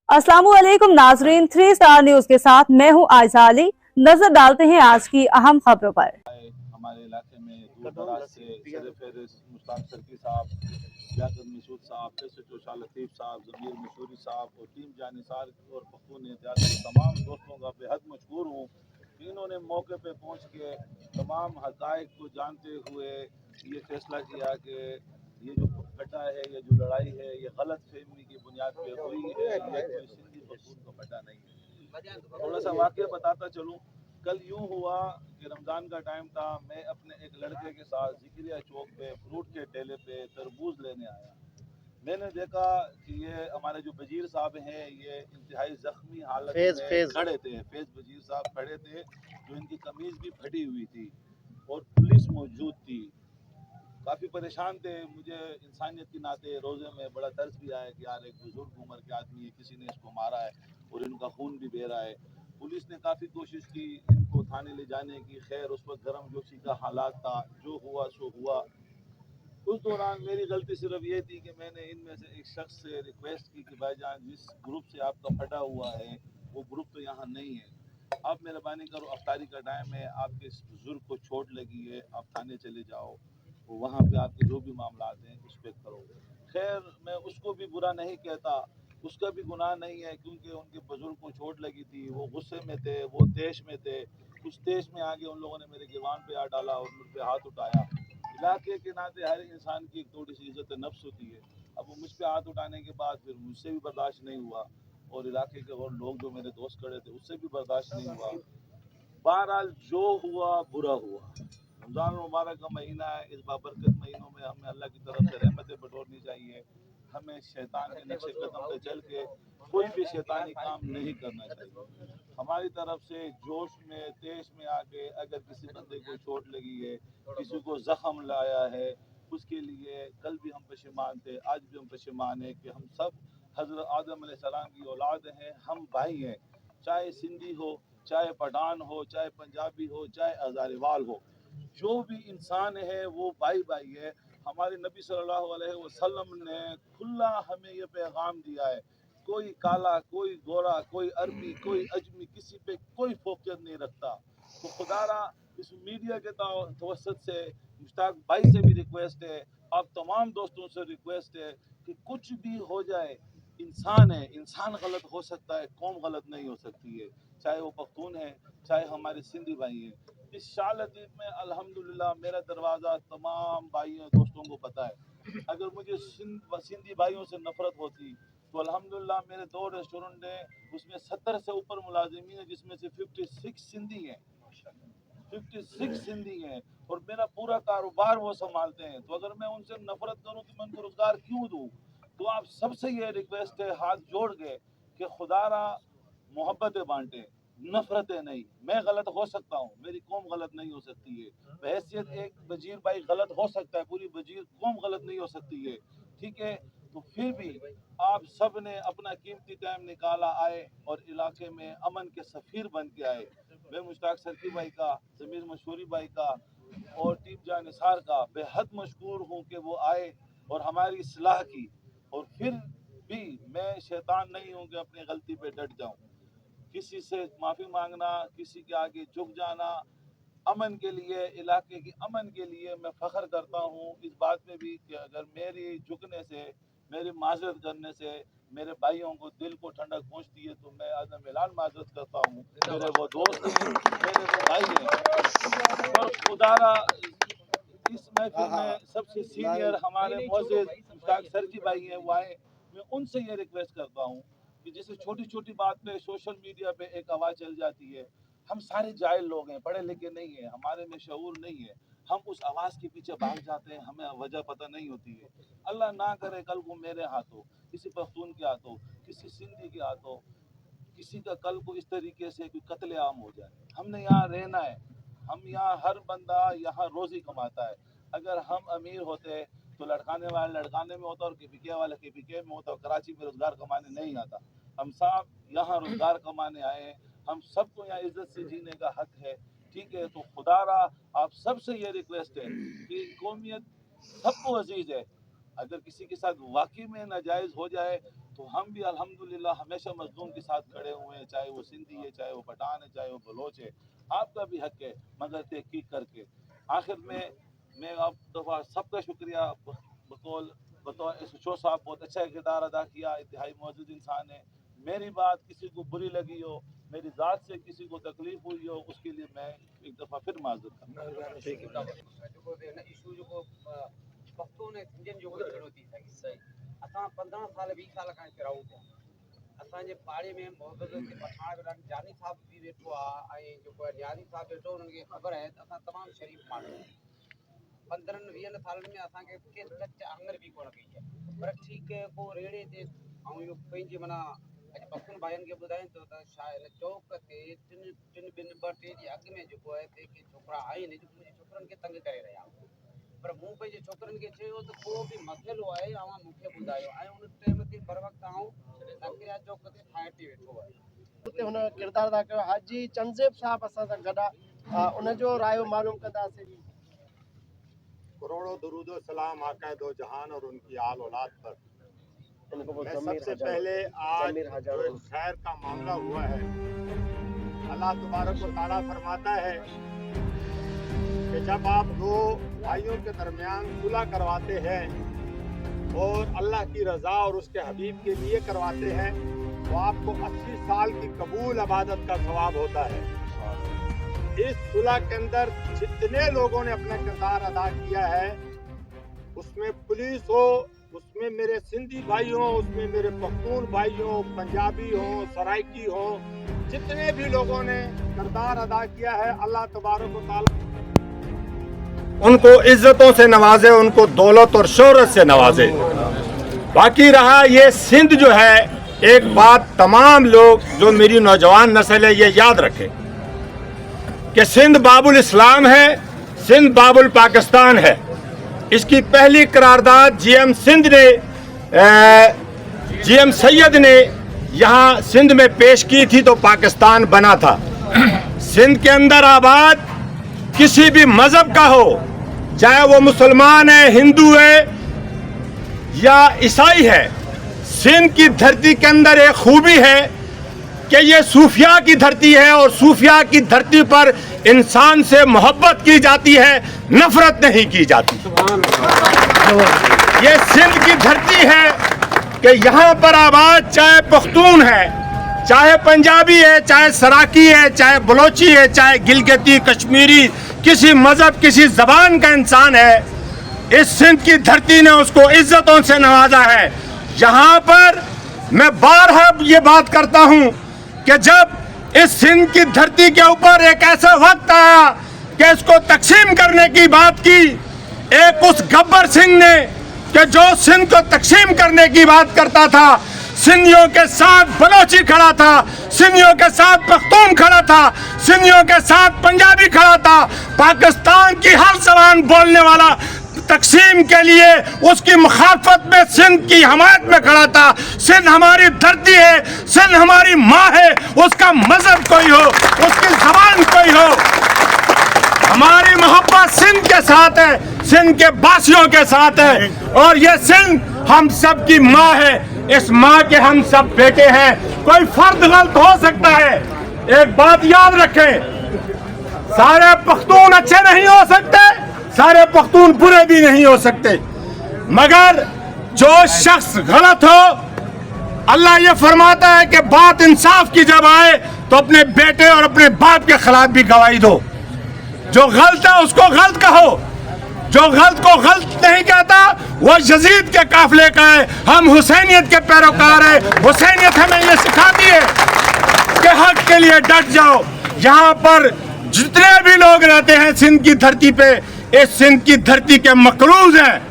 अस्सलाम वालेकुम नाजरीन, 3 स्टार न्यूज के साथ मैं हूं आयशा अली। नजर डालते हैं आज की अहम खबरों पर। हमारे इलाके में दूर दराज से सर-ए-फ़हरिस्त मुश्ताक सर्की साहब, लियाकत मसूद साहब, SHO शाह लतीफ़ साहब, ज़मीर मशहूरी साहब और टीम जानिसार और पख्तून एहतियात के तमाम दोस्तों का बेहद मशहूर हूँ कि इन्होंने मौके पे पहुँच के तमाम हक़ाइक़ को जानते हुए ये फैसला किया कि ये जो फटा है, ये जो लड़ाई है, ये गलत फहमी की बुनियाद पे हुई है, ये कोई सिंधी पख्तून का फटा नहीं है। थोड़ा सा वाक़या बताता चलूँ। कल यूँ हुआ कि रमज़ान का टाइम था, मैं अपने एक लड़के के साथ ज़िक्रिया चौक पे फ्रूट के ठेले पे तरबूज लेने आया। मैंने देखा कि ये हमारे जो वजीर साहब हैं, ये इंतहाई ज़ख्मी हालत में खड़े थे। फैज़ वजीर साहब खड़े थे, जो इनकी कमीज़ भी फटी हुई थी और पुलिस मौजूद थी। काफ़ी परेशान थे। मुझे इंसानियत के नाते रोज़े में बड़ा तरस भी आया कि यार एक बुज़ुर्ग उम्र के आदमी है, किसी ने इसको मारा है और इनका खून भी बह रहा है। पुलिस ने काफ़ी कोशिश की इनको थाने ले जाने की, खैर उस वक्त गर्म जोशी का हालात था, जो हुआ सो हुआ। उस दौरान मेरी गलती सिर्फ ये थी कि मैंने इनमें से एक शख्स से रिक्वेस्ट की कि भाईजान जिस ग्रुप से आपका फटा हुआ है वो ग्रुप तो यहाँ नहीं है, आप मेहरबानी करो, अफ्तारी का टाइम है, आपके इस बुज़ुर्ग को चोट लगी है, आप थाने चले जाओ, वो वहाँ पे आपके जो भी मामला हैं उस पर करो। खैर मैं उसको भी बुरा नहीं कहता, उसका भी गुनाह नहीं है क्योंकि उनके बुजुर्ग को चोट लगी थी, वो गुस्से में थे, वो तेश में थे। उस तेश में आगे उन लोगों ने मेरे गिरबान पे हाथ डाला और मुझ पे हाथ उठाया। इलाके के नाते हर इंसान की एक थोड़ी सी इज्जत नफ्स होती है। अब वो मुझ पे हाथ उठाने के बाद फिर मुझसे भी बर्दाश्त नहीं हुआ और इलाके के और लोग जो मेरे दोस्त खड़े थे उससे भी बर्दाश्त नहीं हुआ। बहरहाल जो हुआ बुरा हुआ। रमज़ान मुबारक का महीना है, इस बाबरकत महीनों में हमें अल्लाह की तरफ से रहमतें बटोरनी चाहिए। हमें शैतान के नक्शे कदम पे चल के कोई भी शैतानी काम नहीं करना चाहिए। हमारी तरफ से जोश में तेश में आके अगर किसी बंदे को चोट लगी है, किसी को जख्म लाया है, उसके लिए कल भी हम पशेमान थे, आज भी हम पशेमान हैं कि हम सब हज़रत आदम अलैहिस्सलाम की औलाद हैं, हम भाई हैं। चाहे सिंधी हो, चाहे पठान हो, चाहे पंजाबी हो, चाहे हज़ारीवाल हो, जो भी इंसान है वो भाई भाई है। हमारे नबी सल्लल्लाहु अलैहि वसल्लम ने खुला हमें ये पैगाम दिया है, कोई काला, कोई गोरा, कोई अरबी, कोई अजमी, किसी पे कोई फोकियत नहीं रखता। तो खुदारा इस मीडिया के तवसत से मुश्ताक भाई से भी रिक्वेस्ट है, आप तमाम दोस्तों से रिक्वेस्ट है कि कुछ भी हो जाए, इंसान है, इंसान गलत हो सकता है, कौम गलत नहीं हो सकती है। चाहे वो पख्तून है, चाहे हमारे सिंधी भाई हैं। इस शाह लतीफ़ में अल्हम्दुलिल्लाह मेरा दरवाज़ा तमाम भाइयों दोस्तों को पता है। अगर मुझे सिंधी भाइयों से नफरत होती तो अल्हम्दुलिल्लाह मेरे 2 रेस्टोरेंट हैं, उसमें 70 से ऊपर मुलाजिमीन हैं, जिसमें से 56 सिंधी हैं। 56 सिंधी हैं और मेरा पूरा कारोबार वो संभालते हैं। तो अगर मैं उनसे नफरत करूं तो मैं उनको रोजगार क्यों दूं? तो आप सबसे ये रिक्वेस्ट है हाथ जोड़ के कि खुदारा मोहब्बतें बांटे, नफरतें नहीं। मैं गलत हो सकता हूँ, मेरी कौम गलत नहीं हो सकती है। बहैसियत एक वजीर भाई गलत हो सकता है, पूरी वजीर कौम गलत नहीं हो सकती है, ठीक है। तो फिर भी आप सब ने अपना कीमती टाइम निकाला आए और इलाके में अमन के सफ़ीर बन के आए। मैं मुश्ताक सर्की भाई का, ज़मीर मशहूरी भाई का और टीम जानिसार का बेहद मशकूर हूँ कि वो आए और हमारी इस्लाह की। और फिर भी मैं शैतान नहीं हूँ कि अपनी गलती पे डट जाऊँ। किसी से माफ़ी मांगना, किसी के आगे झुक जाना, अमन के लिए, इलाके की अमन के लिए मैं फ़ख्र करता हूँ इस बात में भी कि अगर मेरी झुकने से, मेरी माजरत करने से मेरे भाइयों को दिल को ठंडक पहुँचती है तो मैं आदम ऐलान माजरत करता हूँ। मेरे वो दोस्त हैं, मेरे वो भाई हैं और खुदारा इस महफिल में सबसे सीनियर हमारे मोअज़्ज़िज़ मुश्ताक सर्की भाई हैं, वो आए। मैं उनसे ये रिक्वेस्ट करता हूँ कि जैसे छोटी छोटी बात पे सोशल मीडिया पे एक आवाज़ चल जाती है, हम सारे जाहिल लोग हैं, पढ़े लिखे नहीं हैं, हमारे में शऊर नहीं है, हम उस आवाज़ के पीछे भाग जाते हैं, हमें वजह पता नहीं होती है। अल्लाह ना करे कल को मेरे हाथों, किसी पख्तून के हाथों, किसी सिंधी के हाथों, किसी का कल को इस तरीके से कोई कत्ले आम हो जाए। हमने यहाँ रहना है, हम यहाँ हर बंदा यहाँ रोज़ी कमाता है। अगर हम अमीर होते तो लड़काने वाला लड़काने में होता और केपीके वाला केपीके में होता और कराची में रोज़गार कमाने नहीं आता। हम सब यहाँ रोज़गार कमाने आए हैं, हम सबको यहाँ इज्जत से जीने का हक है, ठीक है। तो खुदारा आप सबसे ये रिक्वेस्ट है कि कौमियत सबको अजीज़ है, اگر کسی کے ساتھ واقعی میں ناجائز ہو جائے تو ہم بھی الحمدللہ ہمیشہ مظلوم کے ساتھ کھڑے ہوئے ہیں، چاہے وہ سندھی ہے، چاہے وہ پٹھان ہے، چاہے وہ بلوچ ہے. آپ کا بھی حق ہے، مگر تحقیق کر کے. آخر میں اب دفعہ سب کا شکریہ بطور ایسو صاحب، بہت اچھا کردار ادا کیا، انتہائی موجود انسان ہے. میری بات کسی کو بری لگی ہو، میری ذات سے کسی کو تکلیف ہوئی ہو، اس کے لیے میں ایک دفعہ پھر معذرت کرتا ہوں. پختون سنجن جو جھڑو थी सघे सही असां 15 साल 20 साल खां हिते रहूं पिया. असांजे पाड़े में मोहब्बत के पठाण जानी साहब भी वेठो आहे ऐं जेको न्यारी साहब वेठो उन्हनि खे ख़बर आहे त असां तमामु शरीफ़ माण्हू 15-20 सालनि में असांखे के टच आङुर बि कोन कई आहे. पर ठीकु आहे, को रेड़े ते ऐं इहो पंहिंजे माना अॼु पखुन भाइयुनि खे ॿुधाइनि थो त छा हिन चौक ते टिनि ॿिनि 2-3 ॾींहं अॻु में जेको आहे के छोकिरा आहिनि जेको मुंहिंजे छोकिरनि खे तंग करे रहिया. पर मूं पंहिंजे छोकिरनि खे चयो त को बि मसइलो आहे अवां मूंखे ॿुधायो, ऐं उन टाइम ते बर वक़्तु आऊं नकिरिया चौक ते फाइट ते वेठो आहे. उते हुन किरदार अदा कयो. हाजी चंदज़ेब साहब असां सां गॾु आहे, उनजो रायो मालूम कंदासीं. करोड़ों दरूदो सलाम आका दो जहान और उनकी आल औलाद पर. मैं सबसे पहले आज जो खैर का मामला हुआ है, अल्लाह तबारक व तआला फरमाता है कि जब आप दो भाइयों के दरमियान सुलह करवाते हैं और अल्लाह की रज़ा और उसके हबीब के लिए करवाते हैं तो आपको 80 साल की कबूल इबादत का सवाब होता है. इस सुलह के अंदर जितने लोगों ने अपना किरदार अदा किया है, उसमें पुलिस हो, उसमें मेरे सिंधी भाई हो, उसमें मेरे पख्तून भाई हो, पंजाबी हो, सराइकी हो, जितने भी लोगों ने किरदार अदा किया है, अल्लाह तबारक व तआला उनको इज्जतों से नवाजे, उनको दौलत और शोहरत से नवाजे. बाकी रहा ये सिंध जो है, एक बात तमाम लोग जो मेरी नौजवान नस्ल है ये याद रखें कि सिंध बाबुल इस्लाम है, सिंध बाबुल पाकिस्तान है. इसकी पहली करारदाद जीएम सैयद ने यहाँ सिंध में पेश की थी तो पाकिस्तान बना था. सिंध के अंदर आबाद किसी भी मजहब का हो, चाहे वो मुसलमान है, हिंदू है या ईसाई है, सिंध की धरती के अंदर एक खूबी है कि ये सूफिया की धरती है और सूफिया की धरती पर इंसान से मोहब्बत की जाती है, नफरत नहीं की जाती. ये सिंध की धरती है कि यहाँ पर आबाद चाहे पख्तून है, चाहे पंजाबी है, चाहे सराकी है, चाहे बलोची है, चाहे गिलगिती कश्मीरी, किसी मजहब किसी जबान का इंसान है, इस सिंध की धरती ने उसको इज्जतों से नवाजा है. यहाँ पर मैं बारहा ये बात करता हूँ कि जब इस सिंध की धरती के ऊपर एक ऐसा वक्त आया कि इसको तकसीम करने की बात की, एक उस गब्बर सिंह ने कि जो सिंध को तकसीम करने की बात करता था, सिंधियों के साथ बलोची खड़ा था, सिंधियों के साथ पख्तून खड़ा था, सिंधियों के साथ पंजाबी खड़ा था, पाकिस्तान की हर जबान बोलने वाला तकसीम के लिए उसकी मुखालफत में सिंध की हमायत में खड़ा था. सिंध हमारी धरती है, सिंध हमारी माँ है, उसका मजहब कोई हो, उसकी जबान कोई हो, हमारी मोहब्बत सिंध के साथ है, सिंध के वासियों के साथ है. और ये सिंध हम सब की माँ है, इस माँ के हम सब बेटे हैं. कोई फर्द गलत हो सकता है, एक बात याद रखें, सारे पख्तून अच्छे नहीं हो सकते, सारे पख्तून बुरे भी नहीं हो सकते, मगर जो शख्स गलत हो, अल्लाह ये फरमाता है कि बात इंसाफ की जब आए तो अपने बेटे और अपने बाप के खिलाफ भी गवाही दो. जो गलत है उसको गलत कहो, जो गलत को गलत नहीं कहता वो यजीद के काफिले का है. हम हुसैनियत के पैरोकार हैं, हुसैनियत हमें ये सिखाती है कि हक के लिए डट जाओ. यहाँ पर जितने भी लोग रहते हैं सिंध की धरती पे, इस सिंध की धरती के मकरूज हैं,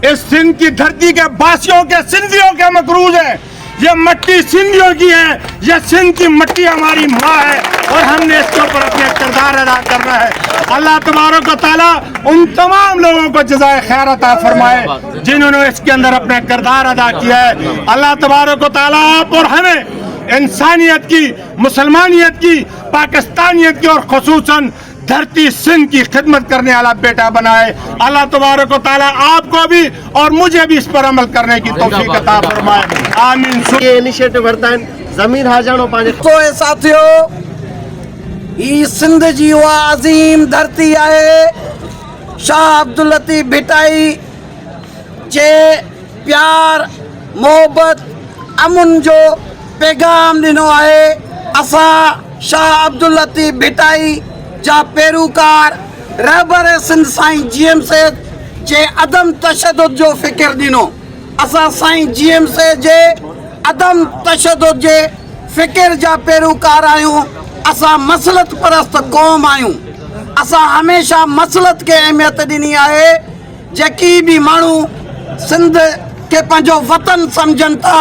इस सिंध की धरती के बासियों के सिंधियों के मकरूज हैं. ये मट्टी सिंधियों की है, ये सिंध की मट्टी हमारी माँ है और हमने इसके ऊपर अपने किरदार अदा करना है. अल्लाह तबारक व तआला उन तमाम लोगों को जज़ाए खैर अता फरमाए जिन्होंने इसके अंदर अपना किरदार अदा किया है. अल्लाह तबारक व तआला आप और हमें इंसानियत की, मुसलमानियत की, पाकिस्तानियत की और खुसूसन धरती सिंध की खिदमत करने वाला बेटा बनाए। अल्लाह तबारक व तआला आपको भी और मुझे भी इस पर अमल करने की तौफीक अता फरमाए। आमीन। ये इनिशिएटिव वरिता आहिनि। ज़मीर हाजाणो पंहिंजे तो ए साथियों, ई सिंध जी उहा अज़ीम धरती आहे। शाह अब्दुल लतीफ़ भिटाई जे प्यार मोहब्बत अमुन जो पैगाम ॾिनो आहे। असां शाह अब्दुल लतीफ़ भिटाई जा पेरूकार रहबर सिंध साईं जीएम सेठ जे अदम तशद्दुद जो फ़िक्र ॾिनो। असां साईं जीएम सेठ जे अदम तशद्दुद जे फ़िक्र जा पेरूकार आहियूं। असां मसलत परस्त क़ौम आहियूं। असां हमेशह मसलत खे अहमियत ॾिनी आहे। जेकी बि माण्हू सिंध खे पंहिंजो वतन सम्झनि था,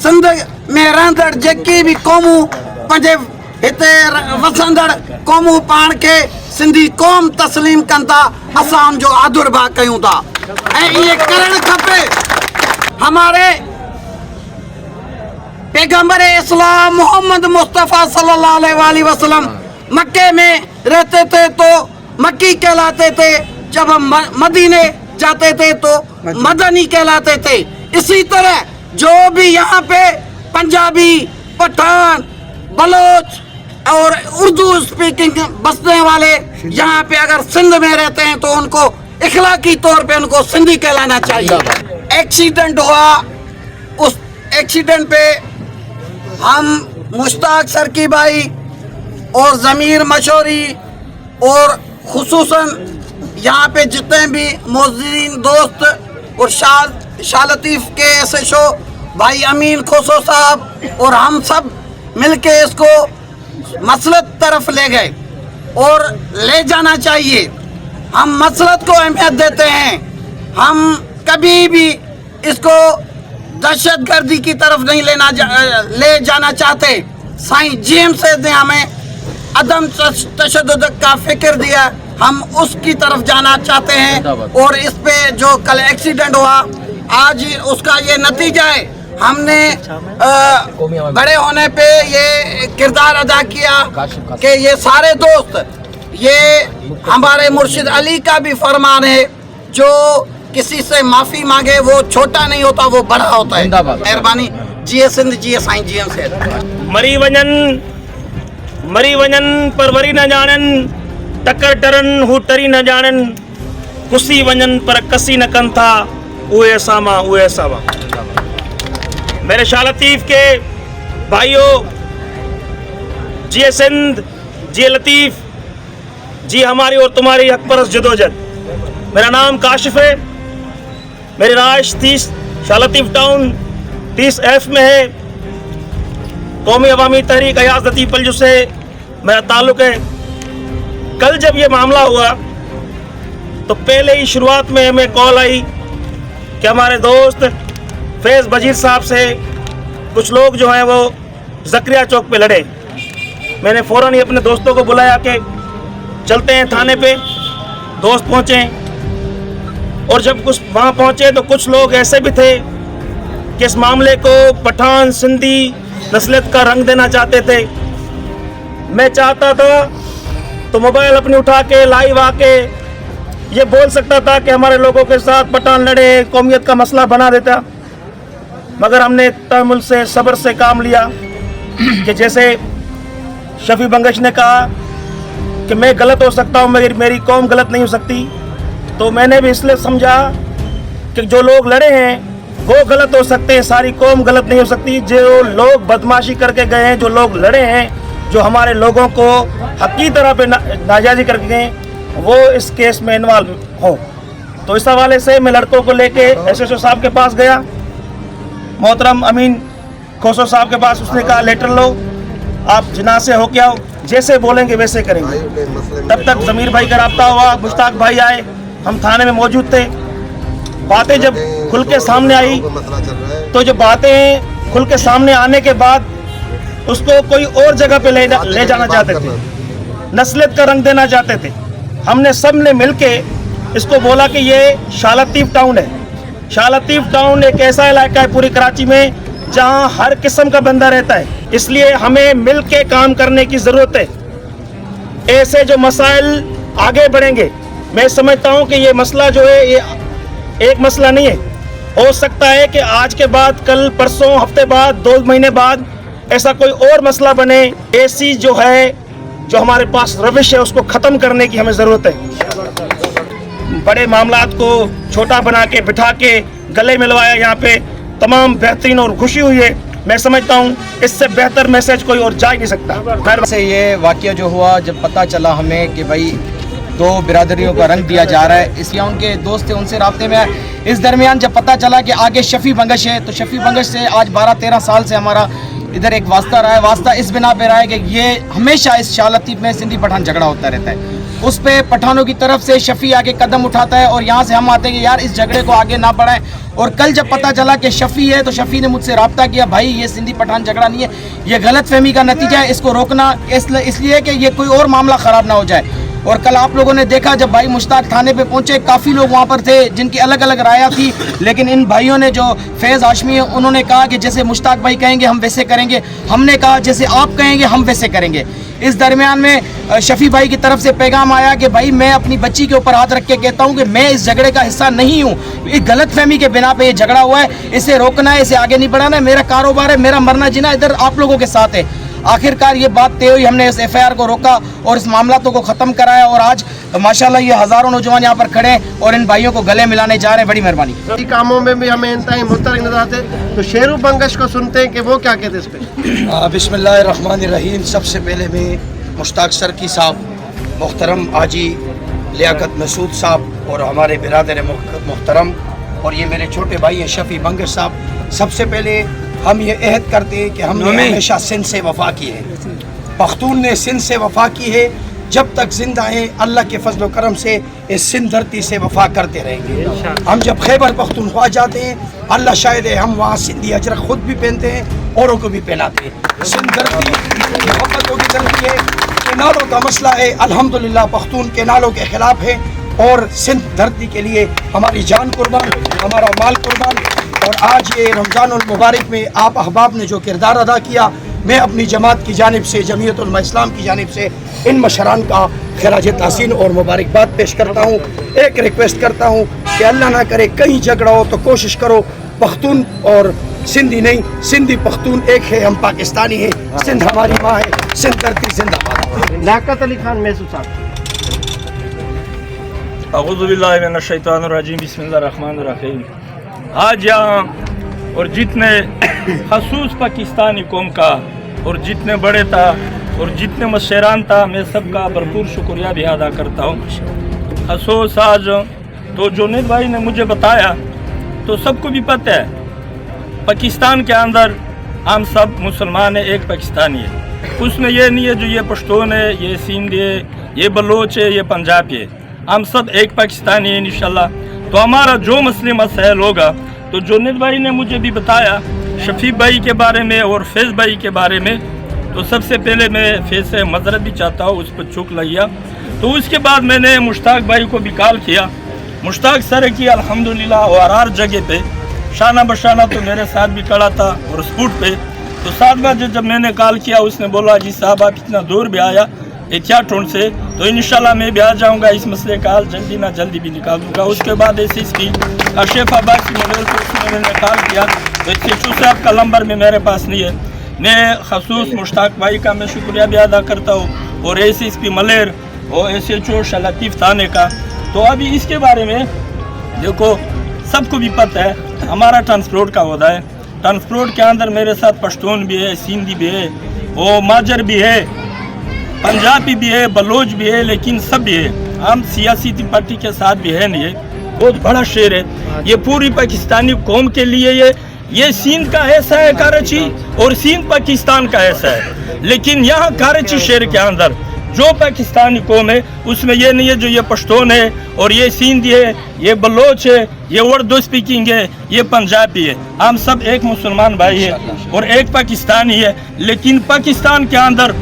सिंध में रहंदड़ जेकी बि क़ौमूं पंहिंजे हिते वसंदड़ क़ौमूं पाण खे सिंधी क़ौम तस्लीम कनि था, असां उनजो आदुरभाउ कयूं था ऐं इहे करणु खपे। हमारे पैगम्बर इस्लाम मोहम्मद मुस्तफ़ा सल्लल्लाहु अलैहि वसल्लम मक्के में रहते थे तो मक्की कहलाते थे, जब हम मदीने जाते थे तो मदनी कहलाते थे। इसी तरह जो भी यहाँ पे पंजाबी, पठान, बलोच और उर्दू स्पीकिंग बसने वाले यहाँ पे अगर सिंध में रहते हैं तो उनको इखलाकी तौर पे उनको सिंधी कहलाना चाहिए। एक्सीडेंट हुआ, उस एक्सीडेंट पे हम मुश्ताक सरकी भाई और ज़मीर मशहूरी और खुसूसन यहाँ पे जितने भी मौजूदीन दोस्त और शाह लतीफ़ के SHO भाई अमीन खोसो साहब और हम सब मिलके इसको मसलत तरफ ले गए और ले जाना चाहिए। हम मसलत को अहमियत देते हैं। हम कभी भी इसको दहशतगर्दी की तरफ नहीं ले जाना चाहते। साईं जीएम से ने हमें अदम तशद्दुद का फिक्र दिया, हम उसकी तरफ जाना चाहते हैं। और इस पे जो कल एक्सीडेंट हुआ, आज उसका ये नतीजा है। हमने बड़े होने पे ये किरदार अदा किया कि ये सारे दोस्त, ये हमारे मुर्शिद अली का भी फरमान है, जो किसी से माफ़ी मांगे वो छोटा नहीं होता, वो बड़ा होता है। मेहरबानी। जिए सिंध, जिए साईं जीएम सेठ। मरी वञन पर वरी न ॼाणन, टकर टरन हू टरी न ॼाणन, कुसी वञन पर कसी न कन था, उहे असां उहे असां। मेरे शाह लतीफ़ के भाइयों, जिए सिंध, जिए लतीफ़, जी हमारी और तुम्हारी हक परस्त जदोजहद। मेरा नाम काशिफ है, मेरी राइश 30 शाह लतीफ़ टाउन 30F में है। कौमी अवामी तहरीक अयाज़ लतीफ़ पलजू से मेरा ताल्लुक़ है। कल जब ये मामला हुआ तो पहले ही शुरुआत में हमें कॉल आई कि हमारे दोस्त फैज़ बजीर साहब से कुछ लोग जो हैं वो ज़करिया चौक पे लड़े। मैंने फ़ौरन ही अपने दोस्तों को बुलाया कि चलते हैं थाने पे। दोस्त पहुँचे और जब कुछ वहाँ पहुँचे तो कुछ लोग ऐसे भी थे कि इस मामले को पठान सिंधी नस्लियत का रंग देना चाहते थे। मैं चाहता था तो मोबाइल अपनी उठा के लाइव आके ये बोल सकता था कि हमारे लोगों के साथ पठान लड़े, कौमियत का मसला बना देता, मगर हमने तहम्मुल से, सब्र से काम लिया कि जैसे शफी बंगश ने कहा कि मैं गलत हो सकता हूँ, मेरी कौम गलत नहीं हो सकती। तो मैंने भी इसलिए समझा कि जो लोग लड़े हैं वो गलत हो सकते हैं, सारी कौम गलत नहीं हो सकती। जो लोग बदमाशी करके गए हैं, जो लोग लड़े हैं, जो हमारे लोगों को हक़ी तरह पे नाजायज़ी करके गए, वो इस केस में इन्वॉल्व हो। तो इस हवाले से मैं लड़कों को लेके SHO साहब के पास गया, मोहतरम अमीन खोसो साहब के पास। उसने कहा लेटर लो, आप जिना से हो के आओ, जैसे बोलेंगे वैसे करेंगे। तब तक ज़मीर भाई का रब्ता हुआ, मुश्ताक भाई आए, हम थाने में मौजूद थे। बातें जब खुल के सामने आई तो जो बातें खुल के सामने आने के बाद उसको कोई और जगह पे ले जाना चाहते थे, नस्लियत का रंग देना चाहते थे। हमने सब ने मिलके इसको बोला कि ये शाह लतीफ़ टाउन है। शाह लतीफ़ टाउन एक ऐसा इलाका है पूरी कराची में जहां हर किस्म का बंदा रहता है, इसलिए हमें मिल के काम करने की ज़रूरत है। ऐसे जो मसाइल आगे बढ़ेंगे। मैं समझता हूँ कि ये मसला जो है ये एक मसला नहीं है, हो सकता है कि आज के बाद, कल, परसों, हफ्ते बाद, 2 महीने बाद ऐसा कोई और मसला बने। ऐसी जो है, जो हमारे पास रविश है, उसको ख़त्म करने की हमें ज़रूरत है। बड़े मामलात को छोटा बना के, बिठा के गले मिलवाया, यहाँ पे तमाम बेहतरीन और खुशी हुई है। मैं समझता हूँ इससे बेहतर मैसेज कोई और जा ही नहीं सकता। से ये वाक़या जो हुआ, जब पता चला हमें कि भाई 2 बिरादरियों का रंग दिया जा रहा है, इसलिए उनके दोस्त थे, उनसे राब्ते में आए। इस दरमियान जब पता चला कि आगे शफ़ी बंगश है, तो शफ़ी बंगश से आज 12-13 साल से हमारा इधर एक वास्ता रहा है। वास्ता इस बिना पे रहा है कि ये हमेशा इस शाह लतीफ़ में सिंधी पठान झगड़ा होता रहता है। उस पे पठानों की तरफ से शफ़ी आगे कदम उठाता है और यहाँ से हम आते हैं कि यार इस झगड़े को आगे ना बढ़ाएं। और कल जब पता चला कि शफ़ी है, तो शफ़ी ने मुझसे रब्ता किया, भाई ये सिंधी पठान झगड़ा नहीं है, ये गलत फहमी का नतीजा है, इसको रोकना इसलिए कि ये कोई और मामला ख़राब ना हो जाए। और कल आप लोगों ने देखा जब भाई मुश्ताक थाने पे पहुंचे, काफ़ी लोग वहाँ पर थे जिनकी अलग अलग राय थी, लेकिन इन भाइयों ने, जो फैज़ हाशमी है, उन्होंने कहा कि जैसे मुश्ताक भाई कहेंगे हम वैसे करेंगे। हमने कहा जैसे आप कहेंगे हम वैसे करेंगे। इस दरमियान में शफ़ी भाई की तरफ से पैगाम आया कि भाई मैं अपनी बच्ची के ऊपर हाथ रख के कहता हूँ कि मैं इस झगड़े का हिस्सा नहीं हूँ। एक गलत फहमी के बिना पे ये झगड़ा हुआ है, इसे रोकना है, इसे आगे नहीं बढ़ाना है। मेरा कारोबार है, मेरा मरना जीना इधर आप लोगों के साथ है। आखिरकार ये बात तय हुई, हमने इस FIR को रोका और इस मामलातों को ख़त्म कराया और आज माशाल्लाह ये हज़ारों नौजवान यहाँ पर खड़े हैं और इन भाइयों को गले मिलाने जा रहे हैं। बड़ी मेहरबानी। कामों में भी हमें इंतहाई मुतरक नजर आते हैं। तो शेरू बंगश को सुनते हैं कि वो क्या कहते हैं इस पे। बिस्मिल्लाहिर्रहमानिर्रहीम। सबसे पहले मैं मुश्ताक सरकी साहब, मुहतरम आजी लियाकत मसूद साहब और हमारे बिरादर मुहतरम और ये मेरे छोटे भाई हैं शफ़ी बंगश साहब, सबसे पहले हम ये अहद करते हैं कि हमने हमेशा सिंध से वफ़ा की है। पख्तून ने सिंध से वफ़ा की है, जब तक जिंदा हैं अल्लाह के फजल करम से इस सिंध धरती से वफ़ा करते रहेंगे। हम जब खैबर पख्तूनख्वा जाते हैं, अल्लाह शायद है, हम वहाँ सिंधी अजरक खुद भी पहनते हैं, औरों को भी पहनाते हैं। सिंध धरती मोहब्बतों की धरती है। केनालों का मसला है, अल्हम्दुलिल्लाह पख्तून केनालों के ख़िलाफ़ है और सिंध धरती के लिए हमारी जान कुर्बान, हमारा माल कुर्बान। और आज ये रमज़ानुल मुबारक में आप अहबाब ने जो किरदार अदा किया, मैं अपनी जमात की जानिब से, जमीयतुल उलमा इस्लाम की जानिब से इन मशरान का खिराज तहसीन और मुबारकबाद पेश करता हूँ। एक रिक्वेस्ट करता हूँ कि अल्लाह ना करे कहीं झगड़ा हो तो कोशिश करो पख्तून और सिंधी नहीं, सिंधी पख्तून एक है, हम पाकिस्तानी हैं, सिंध हमारी माँ है, सिंध धरती जिंदाबाद। लियाकत अली खान महसूस साहब। अऊज़ु बिल्लाहि मिनश शैतानिर रजीम, बिस्मिल्लाहिर रहमानिर रहीम। आज यहाँ और जितने खसूस पाकिस्तानी कौम का और जितने बड़े था और जितने मशेरान था, मैं सबका भरपूर शुक्रिया भी अदा करता हूँ। खसूस आज तो जुनैद भाई ने मुझे बताया, तो सबको भी पता है पाकिस्तान के अंदर हम सब मुसलमान हैं, एक पाकिस्तानी है। उसमें ये नहीं है जो ये पश्तून है, ये सिंधी है, ये बलोच है, ये पंजाबी है, हम सब एक पाकिस्तानी हैं इंशाल्लाह। तो हमारा जो मसले मसाइल होगा, तो जुनैद भाई ने मुझे भी बताया शफ़ी भाई के बारे में और फैज़ भाई के बारे में। तो सबसे पहले मैं फैज़ से मज़रत भी चाहता हूँ, उस पर चूक लग गया। तो उसके बाद मैंने मुश्ताक भाई को भी कॉल किया, मुश्ताक सर की अल्हम्दुलिल्लाह और हर जगह पे शाना बशाना तो मेरे साथ भी खड़ा था और स्पूट पे। तो साथ में जब मैंने कॉल किया, उसने बोला जी साहब आप इतना दूर भी आया एहतियातुन से, तो इंशाल्लाह मैं भी आ जाऊंगा, इस मसले का हल जल्दी ना जल्दी भी निकाल दूंगा। उसके बाद SSP काशिफ अब्बास की मोबाइल पर उसने मैंने कॉल किया, तो SHO साहब का नंबर में मेरे पास नहीं है। मैं खसूस मुश्ताक भाई का मैं शुक्रिया भी अदा करता हूँ और SSP मलेर और SHO शाह लतीफ़ थाने का। तो अभी इसके बारे में देखो सबको भी पता है, हमारा ट्रांसपोर्ट का होता है। ट्रांसपोर्ट के अंदर मेरे साथ पश्तून भी है, सिंधी भी है, वो माजर भी है, पंजाबी भी है, बलोच भी है, लेकिन सब भी है। हम सियासी पार्टी के साथ भी है नहीं है। बहुत बड़ा शहर है ये, पूरी पाकिस्तानी कौम के लिए ये सिंध का ऐसा है कराची और सिंध पाकिस्तान का ऐसा है। लेकिन यहाँ कराची शहर के अंदर जो पाकिस्तानी कौम है, उसमें ये नहीं है जो ये पश्तून है और ये सिंधी है, ये बलोच है, ये उर्दू स्पीकिंग है, ये पंजाबी है। हम सब एक मुसलमान भाई है और एक पाकिस्तानी है। लेकिन पाकिस्तान के अंदर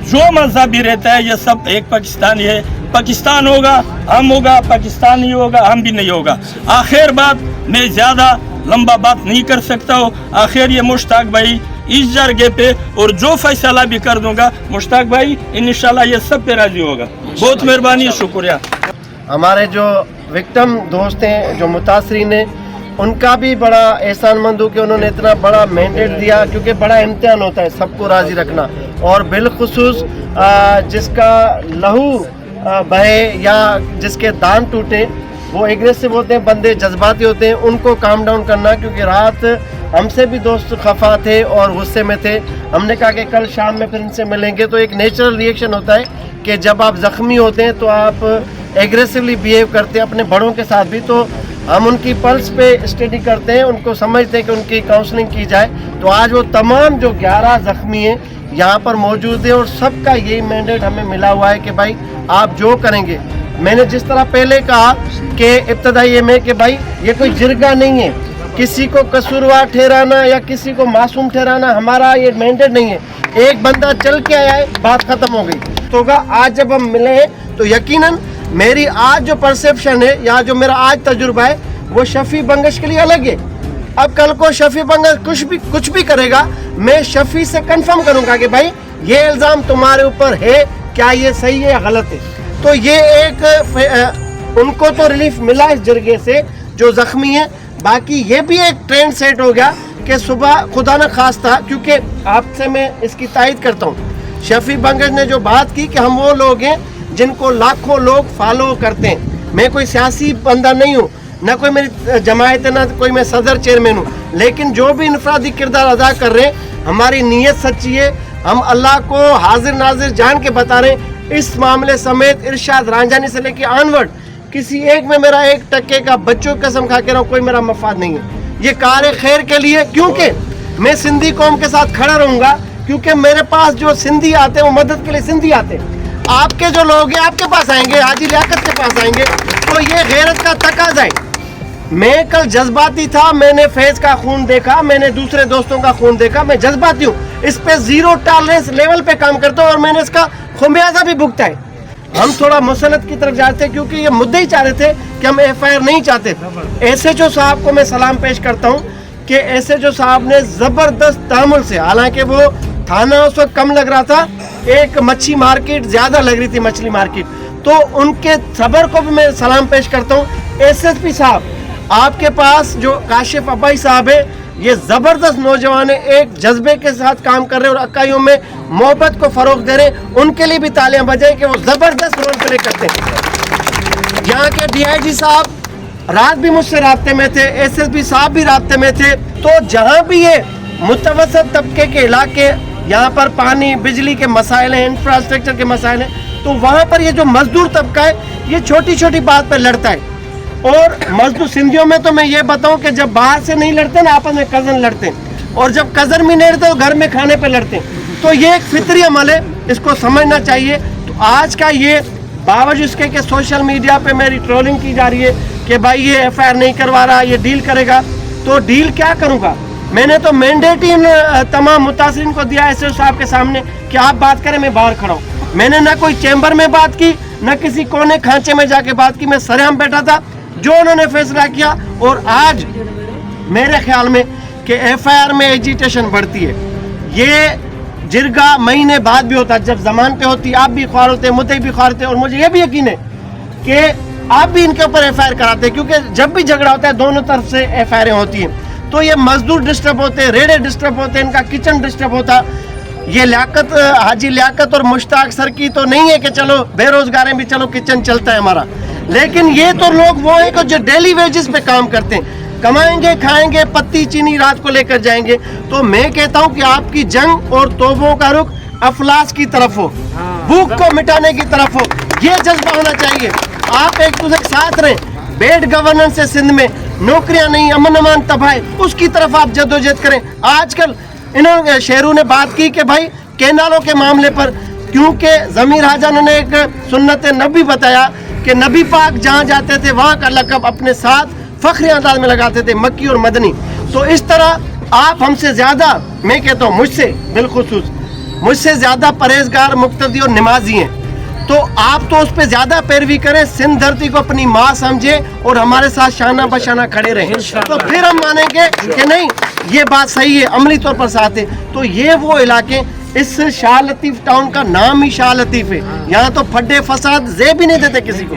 जो मजहब भी रहता है, ये सब एक पाकिस्तानी है। पाकिस्तान होगा हम होगा, पाकिस्तान नहीं होगा हम भी नहीं होगा। आखिर बात मैं ज़्यादा लंबा बात नहीं कर सकता हूँ। आखिर ये मुश्ताक भाई इस जगह पे, और जो फैसला भी कर दूंगा मुश्ताक भाई इंशाल्लाह ये सब पे राजी होगा। बहुत मेहरबानी, शुक्रिया। हमारे जो विक्टिम दोस्त हैं, जो मुतासरीन हैं, उनका भी बड़ा एहसानमंद हूँ कि उन्होंने इतना बड़ा मैंडेट दिया, क्योंकि बड़ा इम्तिहान होता है सबको राज़ी रखना, और बिलखुसूस जिसका लहू बहे या जिसके दांत टूटे, वो एग्रेसिव होते हैं, बंदे जज्बाती होते हैं, उनको काम डाउन करना। क्योंकि रात हमसे भी दोस्त खफा थे और गुस्से में थे, हमने कहा कि कल शाम में फिर इनसे मिलेंगे। तो एक नेचुरल रिएक्शन होता है कि जब आप ज़ख्मी होते हैं तो आप एग्रेसिवली बिहेव करते हैं अपने बड़ों के साथ भी। तो हम उनकी पल्स पे स्टडी करते हैं, उनको समझते हैं कि उनकी काउंसलिंग की जाए। तो आज वो तमाम जो 11 ज़ख्मी हैं यहाँ पर मौजूद है, और सबका यही मैंडेट हमें मिला हुआ है कि भाई आप जो करेंगे, मैंने जिस तरह पहले कहा कि इब्तदाई में कि भाई ये कोई जिरगा नहीं है, किसी को कसूरवार ठहराना या किसी को मासूम ठहराना हमारा ये मैंडेट नहीं है। एक बंदा चल के आया है, बात खत्म हो गई। तो आज जब हम मिले हैं तो यकीनन मेरी आज जो परसेप्शन है या जो मेरा आज तजुर्बा है वो शफी बंगश के लिए अलग है। अब कल को शफी बंगश कुछ भी करेगा, मैं शफी से कंफर्म करूंगा कि भाई ये इल्ज़ाम तुम्हारे ऊपर है, क्या ये सही है या गलत है। तो ये एक उनको तो रिलीफ मिला इस जरिए से जो ज़ख्मी है। बाकी ये भी एक ट्रेंड सेट हो गया कि सुबह खुदा न खास्ता, क्योंकि आपसे मैं इसकी तायद करता हूँ, शफी बंगश ने जो बात की कि हम वो लोग हैं जिनको लाखों लोग फॉलो करते हैं। मैं कोई सियासी बंदा नहीं हूँ, ना कोई मेरी जमायत है, ना कोई मैं सदर चेयरमैन हूँ, लेकिन जो भी इनफरादी किरदार अदा कर रहे हैं, हमारी नीयत सच्ची है। हम अल्लाह को हाजिर नाजिर जान के बता रहे हैं। इस मामले समेत इरशाद रांझानी से लेके ऑनवर्ड किसी एक में मेरा 1% का बच्चों की कसम खा के रहा हूँ कोई मेरा मफाद नहीं है। ये कार खैर के लिए, क्योंकि मैं सिंधी कौम के साथ खड़ा रहूँगा, क्योंकि मेरे पास जो सिंधी आते हैं वो मदद के लिए सिंधी आते हैं। आपके जो लोग हैं आपके पास आएंगे, हाजी लियाकत के पास आएंगे। तो ये गैरत का तकाज़ा है। मैं कल जज्बाती था, मैंने फैज का खून देखा, मैंने दूसरे दोस्तों का खून देखा, मैं जज्बाती हूँ, इस पे जीरो टॉलरेंस लेवल पे काम करता हूँ और मैंने इसका खुमियाजा भी भुगता है। हम थोड़ा मुसन्नत की तरफ जाते हैं, क्योंकि ये मुद्दे ही चाह रहे थे कि हम FIR नहीं चाहते। SHO साहब को मैं सलाम पेश करता हूँ कि SHO साहब ने ज़बरदस्त तहम्मुल से, हालांकि वो थाना उस वक्त कम लग रहा था, एक मच्छी मार्केट ज़्यादा लग रही थी, मछली मार्केट, तो उनके सब्र को भी मैं सलाम पेश करता हूँ। SSP साहब, आपके पास जो काशिफ अब्बाई साहब है, ये ज़बरदस्त नौजवान है, एक जज्बे के साथ काम कर रहे हैं और अक्काइयों में मोहब्बत को फ़रोग दे रहे हैं। उनके लिए भी तालियां बजाएं कि वो ज़बरदस्त रोल प्ले करते हैं। यहाँ के DIG साहब रात भी मुझसे राब्ते में थे, SSP साहब भी राब्ते में थे। तो जहाँ भी ये मुतवसत तबके के इलाके, यहाँ पर पानी बिजली के मसाइल हैं, इंफ्रास्ट्रक्चर के मसाइल हैं, तो वहाँ पर ये जो मजदूर तबका है ये छोटी छोटी बात पर लड़ता है। और मजदूर सिंधियों में तो मैं ये बताऊं कि जब बाहर से नहीं लड़ते ना, आपस में कज़न लड़ते हैं, और जब कज़न भी नहीं लड़ते तो घर में खाने पे लड़ते हैं। तो ये एक फितरी अमल है, इसको समझना चाहिए। तो आज का ये बावजूद इसके कि सोशल मीडिया पे मेरी ट्रोलिंग की जा रही है कि भाई ये FIR नहीं करवा रहा, ये डील करेगा, तो डील क्या करूँगा। मैंने तो मैंडेट ही तमाम मुतासरीन को दिया SHO साहब के सामने कि आप बात करें, मैं बाहर खड़ा हूँ। मैंने ना कोई चैम्बर में बात की, ना किसी कोने खांचे में जाके बात की, मैं सरेआम बैठा था, जो उन्होंने फैसला किया। और आज मेरे ख्याल में कि FIR में एजिटेशन बढ़ती है, ये जिरगा महीने बाद भी होता है, जब जमान पे होती आप भी ख्वार होते, मुद्दई भी ख्वार होते, और मुझे ये भी यकीन है कि आप भी इनके ऊपर FIR कराते हैं, क्योंकि जब भी झगड़ा होता है दोनों तरफ से FIR होती हैं। तो ये मजदूर डिस्टर्ब होते हैं, रेड़े डिस्टर्ब होते हैं, इनका किचन डिस्टर्ब होता। ये लियाकत, हाजी लियाकत और मुश्ताक सर की तो नहीं है कि चलो बेरोजगार भी चलो किचन चलता है हमारा, लेकिन ये तो लोग वो हैं जो डेली वेजेस पे काम करते हैं, कमाएंगे, खाएंगे, पत्ती चीनी रात को लेकर जाएंगे। तो मैं कहता हूँ कि आपकी जंग और तोबों का रुख अफलास की तरफ हो, भूख को मिटाने की तरफ हो, ये जज्बा होना चाहिए। आप एक दूसरे के साथ रहें। बेड गवर्नेंस से सिंध में नौकरियां नहीं, अमन अमान तबाही, उसकी तरफ आप जद्दोजहद करें। आजकल इन्होंने शेरू ने बात की कि भाई कैनालों के मामले पर, क्योंकि ज़मीर हाजा ने एक सुन्नत नबी बताया कि नबी पाक जहाँ जाते थे वहाँ का लक़ब अपने साथ फ़ख्र अंदाज में लगाते थे, मक्की और मदनी। तो इस तरह आप हमसे ज़्यादा, मैं कहता हूँ मुझसे बिलखुसूस, मुझसे ज़्यादा परहेजगार, मुक्तदी और नमाजी हैं, तो आप तो उस पर ज़्यादा पैरवी करें, सिंध धरती को अपनी माँ समझे और हमारे साथ शाना बशाना खड़े रहें, तो फिर हम मानेंगे कि नहीं ये बात सही है, अमली तौर पर साथ है। तो ये वो इलाके, इस शाह लतीफ़ टाउन का नाम ही शाह लतीफ़ है, यहाँ तो फड्डे फसाद जे भी नहीं देते किसी को।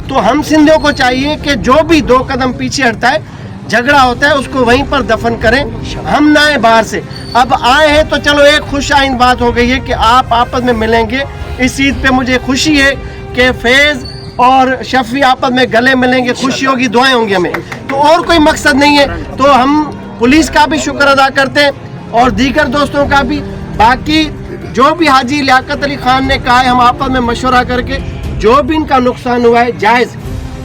तो हम सिंधियों को चाहिए कि जो भी 2 कदम पीछे हटता है, झगड़ा होता है, उसको वहीं पर दफन करें, हम ना आए बाहर से। अब आए हैं तो चलो एक खुश आइन बात हो गई है कि आप आपस में मिलेंगे। इस ईद पे मुझे खुशी है कि फैज़ और शफी आपस में गले मिलेंगे, खुशी होगी, दुआएं होंगी हमें, तो और कोई मकसद नहीं है। तो हम पुलिस का भी शुक्र अदा करते हैं और दीगर दोस्तों का भी। बाकी जो भी हाजी लियाकत अली खान ने कहा है, हम आपस में मशवरा करके जो भी इनका नुकसान हुआ है जायज़,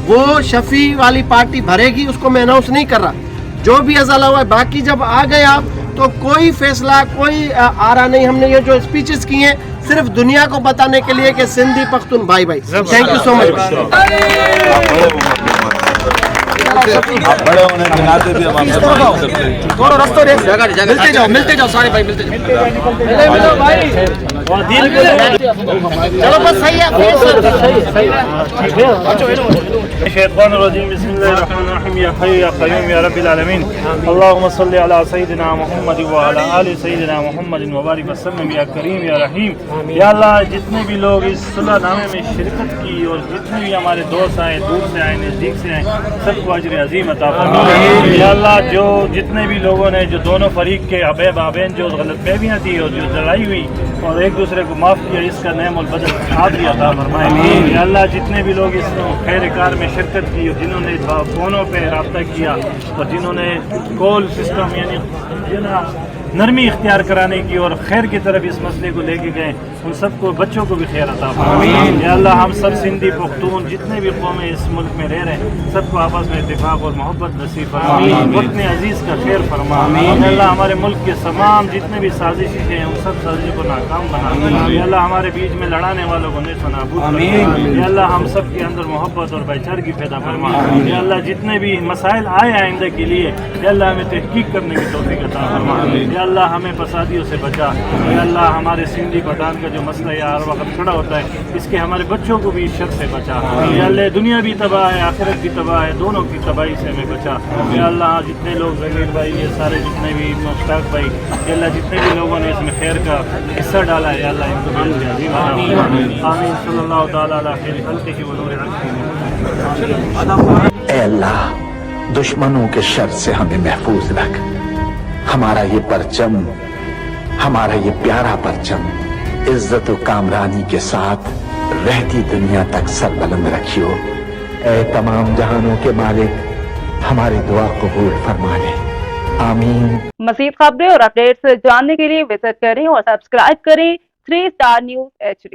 वो शफी वाली पार्टी भरेगी, उसको मैं अनाउंस नहीं कर रहा, जो भी अज़ला हुआ है। बाकी जब आ गए आप तो कोई फैसला, कोई आरा नहीं। हमने ये जो स्पीचेस की हैं सिर्फ दुनिया को बताने के लिए कि सिंधी पख्तून भाई भाई। Thank you so much. आप बड़े होने के नाते भी हम आपसे बात करते हैं। थोड़ा रास्ते मिलते जाओ सारे भाई, मिलते जाओ भाई। चलो बस सही है, الشيطان الرجيم بسم الله الرحمن الرحيم يا حي يا قيوم يا رب العالمين اللهم صل على سيدنا محمد وعلى آل سيدنا محمد وبارك وسلم یا کریم یا رحیم۔ یا اللہ جتنے بھی لوگ اس صلح نامے میں شرکت کی اور جتنے بھی ہمارے دوست آئے، دور سے آئے، نزدیک سے آئے، سب کو اجر عظیم عطا فرما۔ یا اللہ جو جتنے بھی لوگوں نے جو دونوں فریق کے ابے بابین جو غلط فہمیاں تھی اور جو لڑائی ہوئی اور ایک دوسرے کو معاف کیا، اس کا نعم البدل عادی عطا فرمائے۔ یا اللہ جتنے بھی لوگ اس خیر کار میں شرکت کی اور جنہوں نے فونوں پہ رابطہ کیا اور جنہوں نے کال سسٹم یعنی نرمی اختیار کرانے کی اور خیر کی طرف اس مسئلے کو لے کے گئے، ان سب کو بچوں کو بھی خیر عطا فرما۔ یا اللہ ہم سب سندھی پختون جتنے بھی قومیں اس ملک میں رہ رہے ہیں سب کو آپس میں اتفاق اور محبت نصیب فرما، وطن عزیز کا خیر فرما۔ یا اللہ ہمارے ملک کے تمام جتنے بھی سازشیں ہیں ان سب سازشوں کو ناکام بنا۔ یا اللہ ہمارے بیچ میں لڑانے والوں کو نیست و نابود فرما۔ یا اللہ ہم سب کے اندر محبت اور بھائی چارگی پیدا فرما۔ یا اللہ جتنے بھی مسائل آئے آئندہ کے لیے یا اللہ ہمیں تحقیق کرنے کی توفیق عطا فرما۔ یا اللہ ہمیں فسادیوں سے بچا۔ یا اللہ ہمارے سندھی پٹھان کا جو مسئلہ ہے ہر وقت کھڑا ہوتا ہے، اس کے ہمارے بچوں کو بھی اس شر سے بچا۔ یا اللہ دنیا بھی تباہ ہے، آخرت بھی تباہ ہے، دونوں کی تباہی سے ہمیں بچا۔ یا اللہ جتنے لوگ ضمیر بھائی، یہ سارے جتنے بھی مشتاق بھائی، یا اللہ جتنے بھی لوگوں نے اس میں خیر کا حصہ ڈالا ہے، یا اللہ ان کو بہت عظیم عطا فرما۔ آمین صلی اللہ تعالیٰ علیہ خیر خلقہ و نور عرشہ۔ اے اللہ دشمنوں کے شر سے ہمیں محفوظ رکھ، ہمارا یہ پرچم، ہمارا یہ پیارا پرچم عزت و کامرانی کے ساتھ رہتی دنیا تک سربلند رکھیو۔ اے تمام جہانوں کے مالک ہماری دعا قبول فرما لے، آمین۔ مزید خبریں اور اپڈیٹس جاننے کے لیے وزٹ کریں اور سبسکرائب کریں 3 Star News HD۔